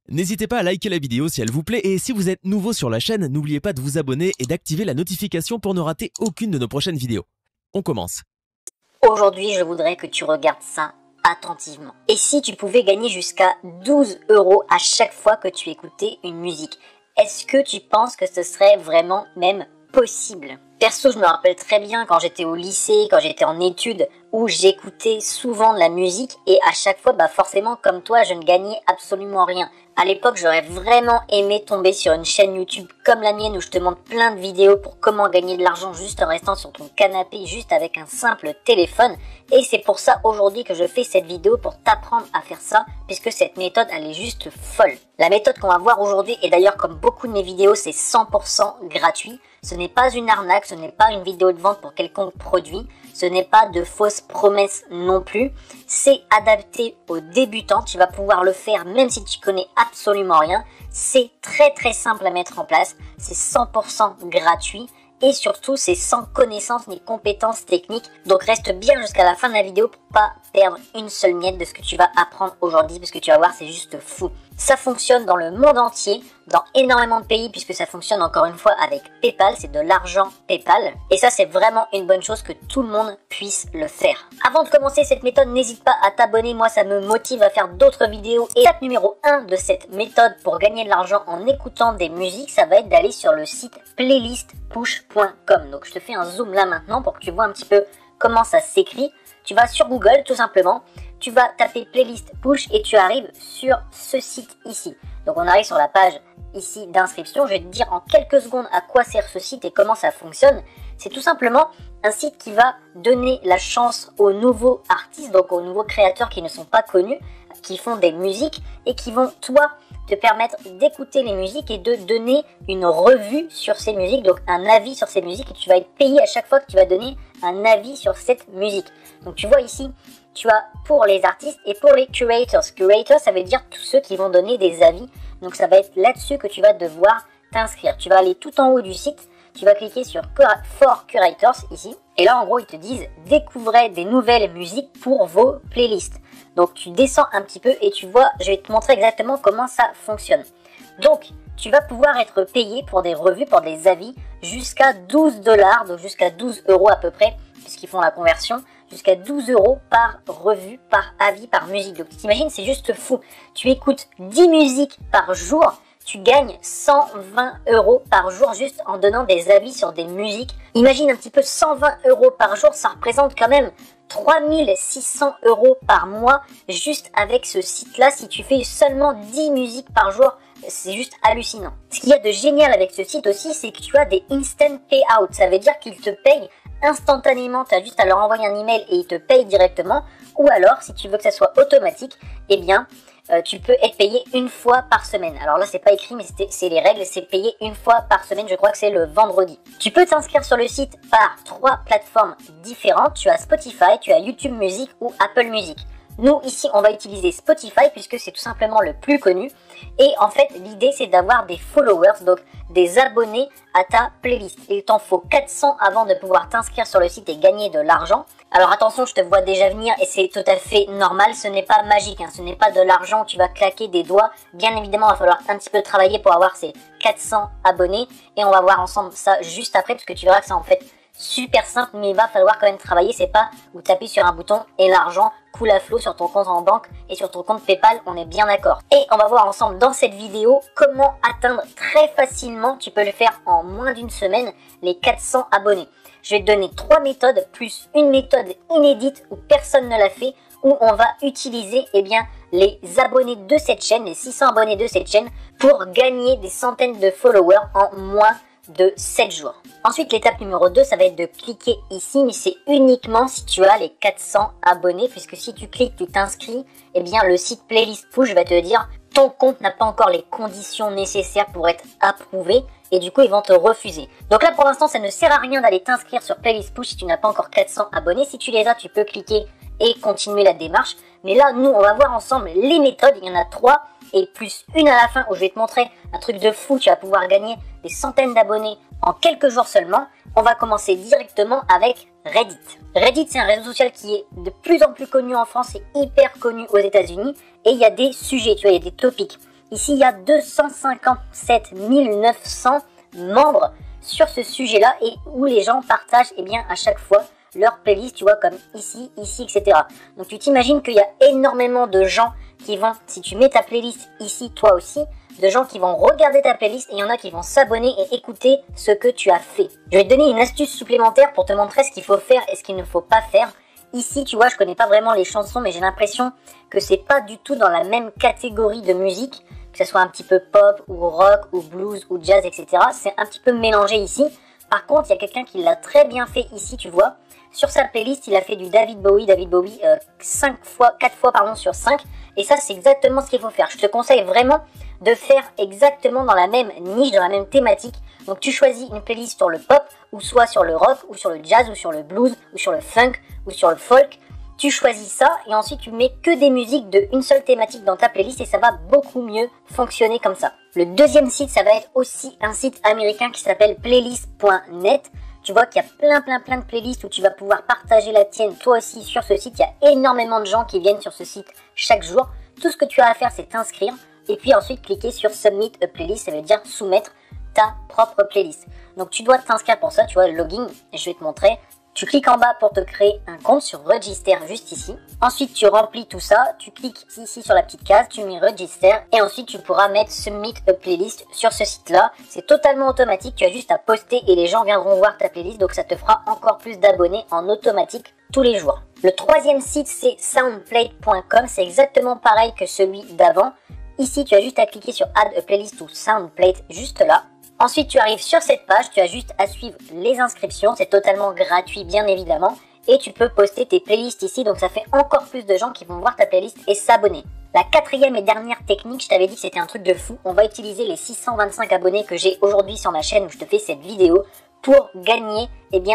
N'hésitez pas à liker la vidéo si elle vous plaît et si vous êtes nouveau sur la chaîne, n'oubliez pas de vous abonner et d'activer la notification pour ne rater aucune de nos prochaines vidéos. On commence. Aujourd'hui, je voudrais que tu regardes ça attentivement. Et si tu pouvais gagner jusqu'à 12 € à chaque fois que tu écoutais une musique, est-ce que tu penses que ce serait vraiment même possible? Perso, je me rappelle très bien quand j'étais au lycée, quand j'étais en études, où j'écoutais souvent de la musique et à chaque fois, forcément, comme toi, je ne gagnais absolument rien. À l'époque, j'aurais vraiment aimé tomber sur une chaîne YouTube comme la mienne où je te montre plein de vidéos pour comment gagner de l'argent juste en restant sur ton canapé, juste avec un simple téléphone. Et c'est pour ça aujourd'hui que je fais cette vidéo pour t'apprendre à faire ça, puisque cette méthode, elle est juste folle. La méthode qu'on va voir aujourd'hui, et d'ailleurs comme beaucoup de mes vidéos, c'est 100% gratuit. Ce n'est pas une arnaque, ce n'est pas une vidéo de vente pour quelconque produit, ce n'est pas de fausses promesses non plus. C'est adapté aux débutants, tu vas pouvoir le faire même si tu connais absolument rien. C'est très simple à mettre en place, c'est 100% gratuit. Et surtout, c'est sans connaissances ni compétences techniques. Donc reste bien jusqu'à la fin de la vidéo pour pas perdre une seule miette de ce que tu vas apprendre aujourd'hui, parce que tu vas voir, c'est juste fou. Ça fonctionne dans le monde entier, dans énormément de pays, puisque ça fonctionne encore une fois avec PayPal, c'est de l'argent PayPal. Et ça, c'est vraiment une bonne chose que tout le monde puisse le faire. Avant de commencer cette méthode, n'hésite pas à t'abonner, moi ça me motive à faire d'autres vidéos. Et étape numéro 1 de cette méthode pour gagner de l'argent en écoutant des musiques, ça va être d'aller sur le site playlistpush.com. Donc je te fais un zoom là maintenant pour que tu vois un petit peu comment ça s'écrit. Tu vas sur Google tout simplement, tu vas taper playlist push et tu arrives sur ce site ici. Donc on arrive sur la page ici d'inscription. Je vais te dire en quelques secondes à quoi sert ce site et comment ça fonctionne. C'est tout simplement un site qui va donner la chance aux nouveaux artistes, donc aux nouveaux créateurs qui ne sont pas connus, qui font des musiques et qui vont, toi, te permettre d'écouter les musiques et de donner une revue sur ces musiques, donc un avis sur ces musiques, et tu vas être payé à chaque fois que tu vas donner un avis sur cette musique. Donc tu vois ici, tu as pour les artistes et pour les curators. Curators, ça veut dire tous ceux qui vont donner des avis. Donc ça va être là-dessus que tu vas devoir t'inscrire. Tu vas aller tout en haut du site, tu vas cliquer sur For Curators ici. Et là, en gros, ils te disent « Découvrez des nouvelles musiques pour vos playlists ». Donc tu descends un petit peu et tu vois, je vais te montrer exactement comment ça fonctionne. Donc, tu vas pouvoir être payé pour des revues, pour des avis, jusqu'à 12 $, donc jusqu'à 12 € à peu près, puisqu'ils font la conversion, jusqu'à 12 € par revue, par avis, par musique. Donc t'imagines, c'est juste fou. Tu écoutes 10 musiques par jour, tu gagnes 120 € par jour juste en donnant des avis sur des musiques. Imagine un petit peu 120 € par jour, ça représente quand même 3600 € par mois juste avec ce site-là. Si tu fais seulement 10 musiques par jour, c'est juste hallucinant. Ce qu'il y a de génial avec ce site aussi, c'est que tu as des instant payouts. Ça veut dire qu'ils te payent instantanément, tu as juste à leur envoyer un email et ils te payent directement. Ou alors, si tu veux que ça soit automatique, eh bien, tu peux être payé une fois par semaine. Alors là, c'est pas écrit, mais c'est les règles, c'est payé une fois par semaine, je crois que c'est le vendredi. Tu peux t'inscrire sur le site par 3 plateformes différentes. Tu as Spotify, tu as YouTube Music ou Apple Music. Nous, ici, on va utiliser Spotify puisque c'est tout simplement le plus connu. Et en fait, l'idée, c'est d'avoir des followers, donc des abonnés à ta playlist. Il t'en faut 400 avant de pouvoir t'inscrire sur le site et gagner de l'argent. Alors attention, je te vois déjà venir et c'est tout à fait normal. Ce n'est pas magique, ce n'est pas de l'argent où tu vas claquer des doigts. Bien évidemment, il va falloir un petit peu travailler pour avoir ces 400 abonnés. Et on va voir ensemble ça juste après parce que tu verras que c'est en fait super simple, mais il va falloir quand même travailler. C'est pas où taper sur un bouton et l'argent coule à flot sur ton compte en banque et sur ton compte PayPal, on est bien d'accord. Et on va voir ensemble dans cette vidéo comment atteindre très facilement, tu peux le faire en moins d'une semaine, les 400 abonnés. Je vais te donner 3 méthodes plus une méthode inédite où personne ne l'a fait, où on va utiliser les abonnés de cette chaîne, les 600 abonnés de cette chaîne pour gagner des centaines de followers en moins de 7 jours. Ensuite, l'étape numéro 2, ça va être de cliquer ici, mais c'est uniquement si tu as les 400 abonnés, puisque si tu cliques, tu t'inscris, le site Playlist Push va te dire ton compte n'a pas encore les conditions nécessaires pour être approuvé, et du coup, ils vont te refuser. Donc là, pour l'instant, ça ne sert à rien d'aller t'inscrire sur Playlist Push si tu n'as pas encore 400 abonnés. Si tu les as, tu peux cliquer et continuer la démarche. Mais là, nous, on va voir ensemble les méthodes, il y en a 3, et plus une à la fin où je vais te montrer un truc de fou, tu vas pouvoir gagner des centaines d'abonnés en quelques jours seulement. On va commencer directement avec Reddit. Reddit, c'est un réseau social qui est de plus en plus connu en France et hyper connu aux États-Unis. Et il y a des sujets, tu vois, il y a des topics. Ici, il y a 257 900 membres sur ce sujet-là et où les gens partagent à chaque fois leur playlist, tu vois, comme ici, etc. Donc tu t'imagines qu'il y a énormément de gens qui vont, si tu mets ta playlist ici, toi aussi, de gens qui vont regarder ta playlist et il y en a qui vont s'abonner et écouter ce que tu as fait. Je vais te donner une astuce supplémentaire pour te montrer ce qu'il faut faire et ce qu'il ne faut pas faire. Ici, tu vois, je connais pas vraiment les chansons, mais j'ai l'impression que c'est pas du tout dans la même catégorie de musique, que ce soit un petit peu pop ou rock ou blues ou jazz, etc. C'est un petit peu mélangé ici. Par contre, il y a quelqu'un qui l'a très bien fait ici, tu vois. Sur sa playlist, il a fait du David Bowie 4 fois sur 5. Et ça, c'est exactement ce qu'il faut faire. Je te conseille vraiment de faire exactement dans la même niche, dans la même thématique. Donc tu choisis une playlist sur le pop, ou soit sur le rock, ou sur le jazz, ou sur le blues, ou sur le funk, ou sur le folk. Tu choisis ça et ensuite tu mets que des musiques de une seule thématique dans ta playlist et ça va beaucoup mieux fonctionner comme ça. Le deuxième site, ça va être aussi un site américain qui s'appelle playlist.net. Tu vois qu'il y a plein de playlists où tu vas pouvoir partager la tienne toi aussi sur ce site. Il y a énormément de gens qui viennent sur ce site chaque jour. Tout ce que tu as à faire, c'est t'inscrire et puis ensuite cliquer sur Submit a Playlist, ça veut dire soumettre ta propre playlist. Donc tu dois t'inscrire pour ça, tu vois, le login, et je vais te montrer. Tu cliques en bas pour te créer un compte sur Register juste ici. Ensuite, tu remplis tout ça. Tu cliques ici sur la petite case, tu mets Register. Et ensuite, tu pourras mettre Submit a Playlist sur ce site-là. C'est totalement automatique. Tu as juste à poster et les gens viendront voir ta playlist. Donc, ça te fera encore plus d'abonnés en automatique tous les jours. Le troisième site, c'est soundplate.com. C'est exactement pareil que celui d'avant. Ici, tu as juste à cliquer sur Add a Playlist ou Soundplate juste là. Ensuite, tu arrives sur cette page, tu as juste à suivre les inscriptions, c'est totalement gratuit bien évidemment, et tu peux poster tes playlists ici, donc ça fait encore plus de gens qui vont voir ta playlist et s'abonner. La quatrième et dernière technique, je t'avais dit que c'était un truc de fou, on va utiliser les 625 abonnés que j'ai aujourd'hui sur ma chaîne où je te fais cette vidéo pour gagner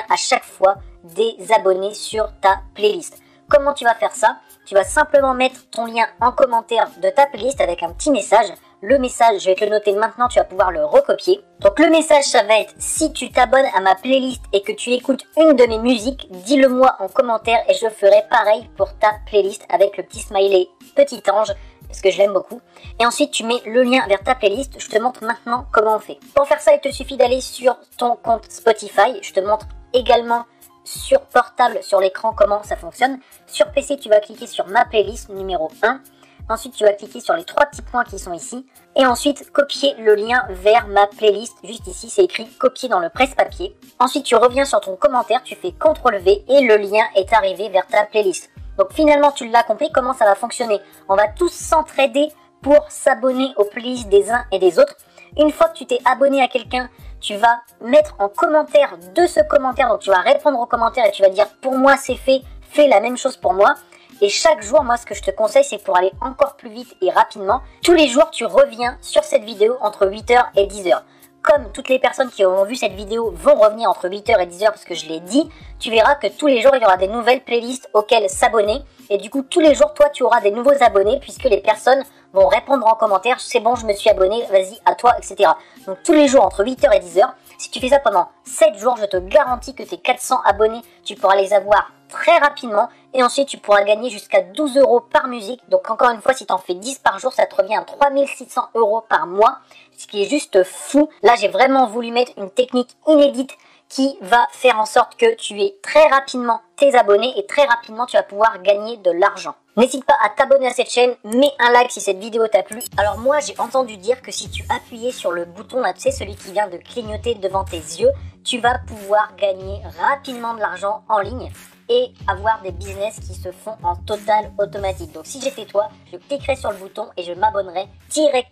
à chaque fois des abonnés sur ta playlist. Comment tu vas faire ça? Tu vas simplement mettre ton lien en commentaire de ta playlist avec un petit message. Le message, je vais te le noter maintenant, tu vas pouvoir le recopier. Donc le message, ça va être: si tu t'abonnes à ma playlist et que tu écoutes une de mes musiques, dis-le moi en commentaire et je ferai pareil pour ta playlist avec le petit smiley petit ange, parce que je l'aime beaucoup. Et ensuite, tu mets le lien vers ta playlist. Je te montre maintenant comment on fait. Pour faire ça, il te suffit d'aller sur ton compte Spotify. Je te montre également sur portable, sur l'écran, comment ça fonctionne. Sur PC, tu vas cliquer sur ma playlist numéro 1. Ensuite, tu vas cliquer sur les 3 petits points qui sont ici. Et ensuite, copier le lien vers ma playlist. Juste ici, c'est écrit copier dans le presse-papier. Ensuite, tu reviens sur ton commentaire, tu fais CTRL-V et le lien est arrivé vers ta playlist. Donc finalement, tu l'as compris, comment ça va fonctionner. On va tous s'entraider pour s'abonner aux playlists des uns et des autres. Une fois que tu t'es abonné à quelqu'un, tu vas mettre en commentaire de ce commentaire. Donc tu vas répondre aux commentaires et tu vas dire: pour moi c'est fait, fais la même chose pour moi. Et chaque jour, moi, ce que je te conseille, c'est pour aller encore plus vite et rapidement, tous les jours, tu reviens sur cette vidéo entre 8h et 10h. Comme toutes les personnes qui auront vu cette vidéo vont revenir entre 8h et 10h parce que je l'ai dit, tu verras que tous les jours, il y aura des nouvelles playlists auxquelles s'abonner. Et du coup, tous les jours, toi, tu auras des nouveaux abonnés puisque les personnes vont répondre en commentaire: c'est bon, je me suis abonné, vas-y, à toi, etc. Donc tous les jours, entre 8h et 10h, si tu fais ça pendant 7 jours, je te garantis que tes 400 abonnés, tu pourras les avoir très rapidement. Et ensuite, tu pourras gagner jusqu'à 12 € par musique. Donc encore une fois, si tu en fais 10 par jour, ça te revient à 3600 € par mois. Ce qui est juste fou. Là, j'ai vraiment voulu mettre une technique inédite qui va faire en sorte que tu aies très rapidement tes abonnés et très rapidement tu vas pouvoir gagner de l'argent. N'hésite pas à t'abonner à cette chaîne, mets un like si cette vidéo t'a plu. Alors moi, j'ai entendu dire que si tu appuyais sur le bouton là, tu sais, celui qui vient de clignoter devant tes yeux, tu vas pouvoir gagner rapidement de l'argent en ligne et avoir des business qui se font en total automatique. Donc si j'étais toi, je cliquerais sur le bouton et je m'abonnerais directement.